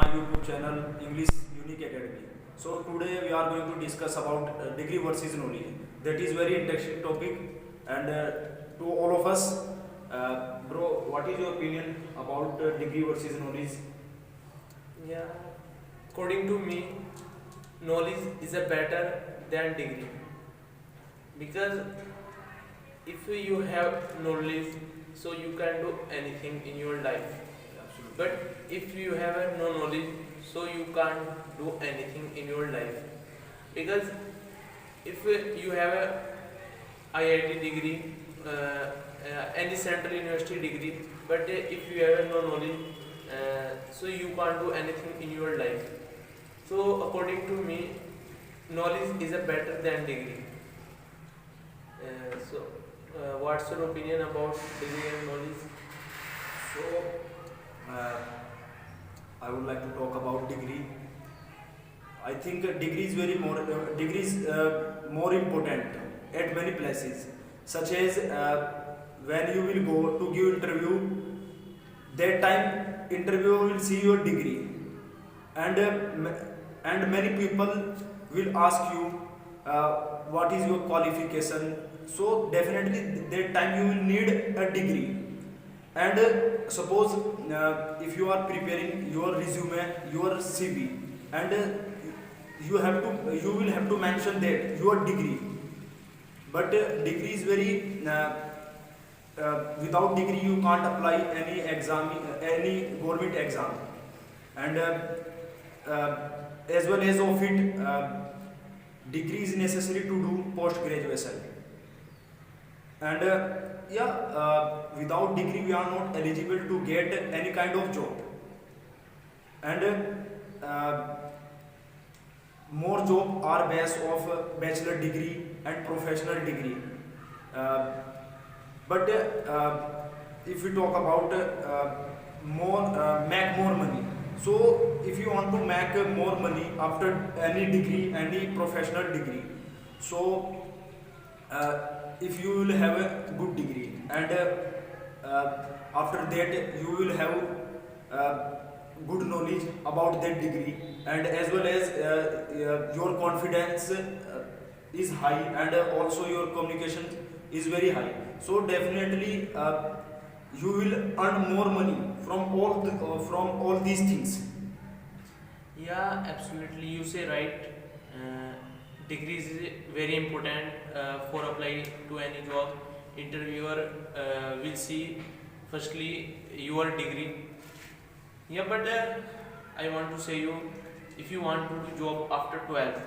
my YouTube channel English Unique Academy. So today we are going to discuss about degree versus knowledge. That is very interesting topic, and to all of us, bro, what is your opinion about degree versus knowledge? Yeah, according to me, knowledge is a better than degree because if you have knowledge, so you can do anything in your life. Absolutely. But if you have no knowledge, so you can't do anything in your life because if you have a IIT degree, any central university degree, but if you have no knowledge, so you can't do anything in your life. So according to me, knowledge is a better than degree. What's your opinion about degree and knowledge? So uh, I would like to talk about degree. I think degree is more important at many places, such as when you will go to give interview. That time interviewer will see your degree, and many people will ask you what is your qualification. So definitely that time you will need a degree. And suppose if you are preparing your resume, your CV, and you will have to mention that your degree. But degree is very without degree you can't apply any exam, any government exam. And as well as of it, degree is necessary to do post graduation. And without degree we are not eligible to get any kind of job. And more job are based of bachelor degree and professional degree. uh, but if we talk about make more money, so if you want to make more money after any degree, any professional degree, so uh, if you will have a good degree, and after that you will have good knowledge about that degree, and as well as your confidence is high, and also your communication is very high, so definitely you will earn more money from all these things. Yeah, absolutely. You say right. Degree is very important for applying to any job. Interviewer will see firstly your degree. Yeah, but I want to say you, if you want to do job after 12th,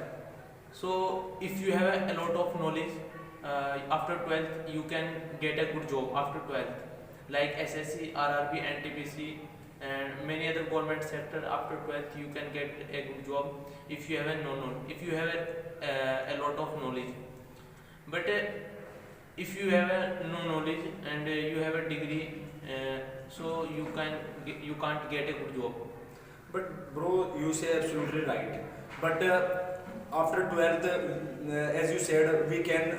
so if you have a lot of knowledge, after 12th you can get a good job after 12th, like SSC, RRB, NTPC, and many other government sector. After 12th you can get a good job if you have if you have a lot of knowledge. But if you have no knowledge and you have a degree, so you can't get a good job. But bro, you say absolutely right. But after 12th, as you said, we can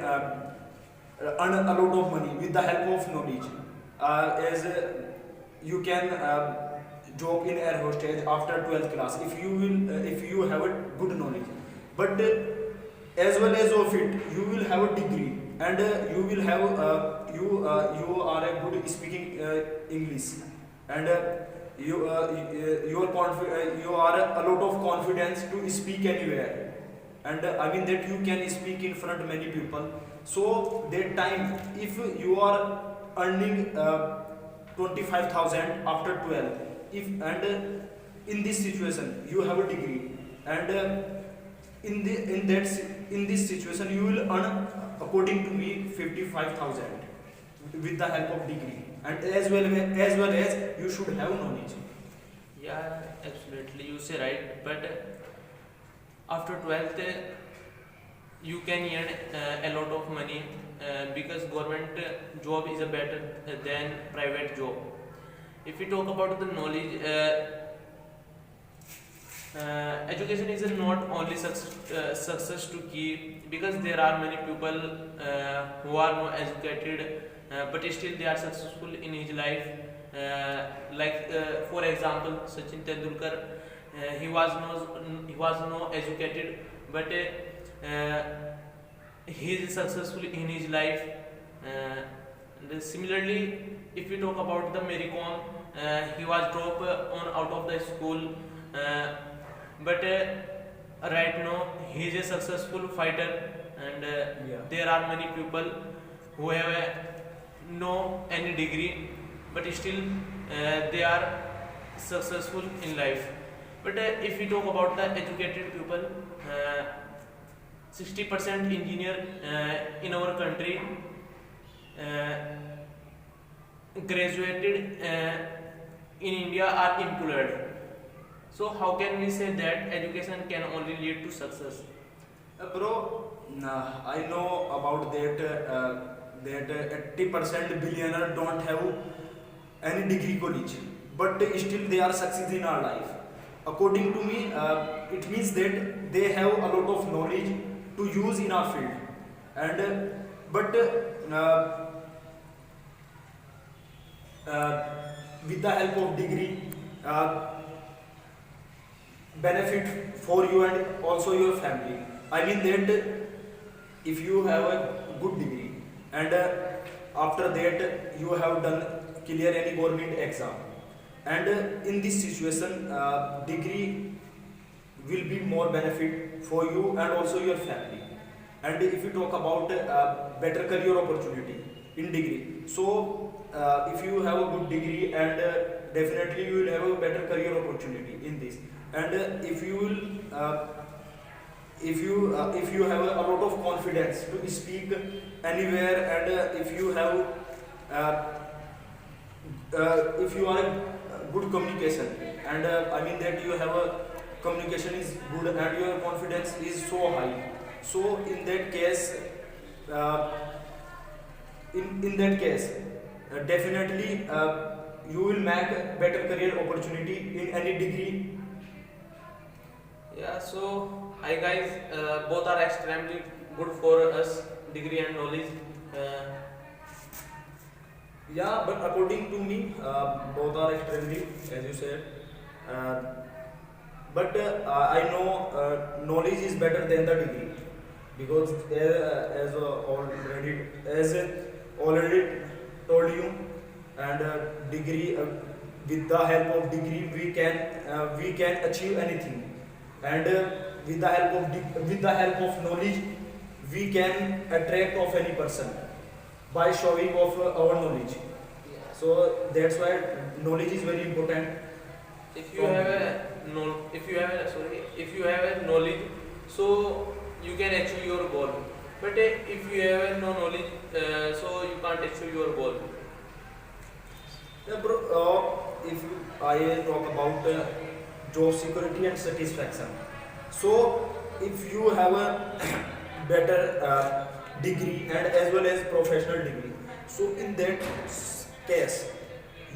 earn a lot of money with the help of knowledge. As you can job in air hostage after 12th class if you have a good knowledge. But as well as of it, you will have a degree, and you will have you are a good speaking English, and you are a lot of confidence to speak anywhere, and I mean that you can speak in front of many people. So that time, if you are earning 25,000 after 12, if and in this situation you have a degree, and in this situation you will earn, according to me, 55,000 with the help of degree, and as well as you should have knowledge. Yeah, absolutely. You say right. But after 12th, you can earn a lot of money because government job is a better than private job. If we talk about the knowledge, education is not only success to keep, because there are many people who are not educated but still they are successful in his life. For example, Sachin Tendulkar he was no educated, but he is successful in his life. And similarly, if we talk about the Mary Kom, he was dropped on out of the school, but right now he is a successful fighter, and Yeah. there are many people who have no any degree, but still they are successful in life. But if we talk about the educated people, 60% engineer in our country uh, graduated in India are employed. So how can we say that education can only lead to success? Bro, nah, I know about that 80% billionaire don't have any degree college, but still they are succeeding in our life. According to me, it means that they have a lot of knowledge to use in our field, and but with the help of degree, benefit for you and also your family. I mean that if you have a good degree and after that you have done clear any government exam, and in this situation degree will be more benefit for you and also your family. And if you talk about better career opportunity in degree, so if you have a good degree, and definitely you will have a better career opportunity in this. And if you will if you have a lot of confidence to speak anywhere, and if you are a good communication, and I mean that you have a communication is good and your confidence is so high, so in that case in that case definitely you will make a better career opportunity in any degree. Yeah, so hi guys, both are extremely good for us, degree and knowledge. Yeah, but according to me, both are extremely, as you said. Uh, but I know knowledge is better than the degree, because as already told you, and degree with the help of degree we can achieve anything, and with the help of knowledge we can attract of any person by showing of our knowledge. So that's why knowledge is very important. If you have if you have a knowledge, so you can achieve your goal. But if you have no knowledge, so you can't achieve your goal. Yeah, bro, if I talk about job security and satisfaction, so if you have a better degree and as well as professional degree, so in that case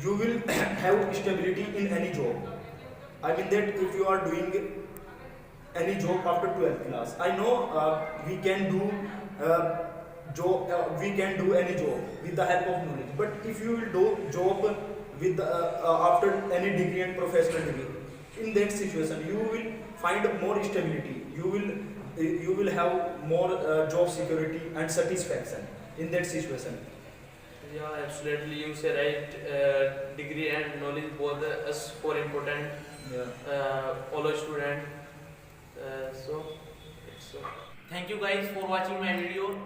you will have stability in any job. I mean that if you are doing any job after 12th class, I know we can do we can do any job with the help of knowledge. But if you will do job with after any degree and professional degree, in that situation you will find more stability. You will have more job security and satisfaction in that situation. Yeah, absolutely. You say right. Degree and knowledge both as for important. Yeah. All student. So, it's, thank you guys for watching my video.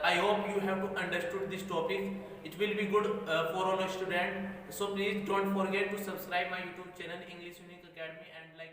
I hope you have understood this topic. It will be good for all student. So please don't forget to subscribe my YouTube channel English Unique Academy and like.